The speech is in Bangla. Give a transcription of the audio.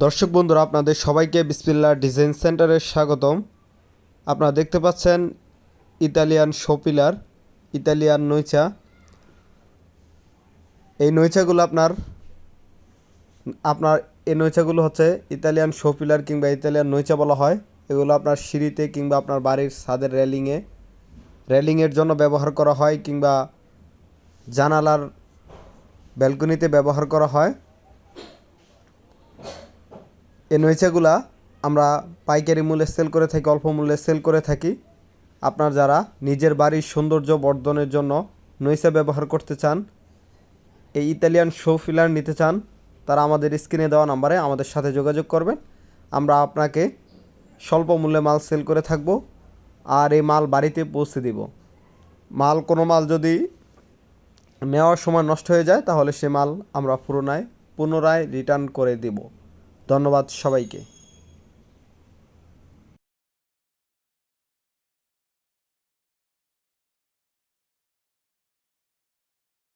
দর্শক বন্ধুরা, আপনাদের সবাইকে বিসমিল্লাহ ডিজাইন সেন্টারে স্বাগতম। আপনারা দেখতে পাচ্ছেন ইতালিয়ান শো পিলার, ইতালিয়ান নৈচা। এই নৈচাগুলো আপনার আপনার এই নৈচাগুলো হচ্ছে ইতালিয়ান শো পিলার কিংবা ইতালিয়ান নৈচা বলা হয়। এগুলো আপনার সিঁড়িতে কিংবা আপনার বাড়ির ছাদের রেলিংয়ের জন্য ব্যবহার করা হয়, কিংবা জানালার ব্যালকনিতে ব্যবহার করা হয়। এই নৈচাগুলা আমরা পাইকারি মূল্যে সেল করে থাকি, অল্প মূল্যে সেল করে থাকি। আপনার যারা নিজের বাড়ির সৌন্দর্য বর্ধনের জন্য নৈচা ব্যবহার করতে চান, এই ইতালিয়ান শো পিলার নিতে চান, তারা আমাদের স্ক্রিনে দেওয়া নাম্বারে আমাদের সাথে যোগাযোগ করবেন। আমরা আপনাকে স্বল্প মূল্যে মাল সেল করে থাকব, আর এই মাল বাড়িতে পৌঁছে দিব। কোনো মাল যদি নেওয়ার সময় নষ্ট হয়ে যায়, তাহলে সে মাল আমরা পুনরায় রিটার্ন করে দেব। ধন্যবাদ সবাইকে।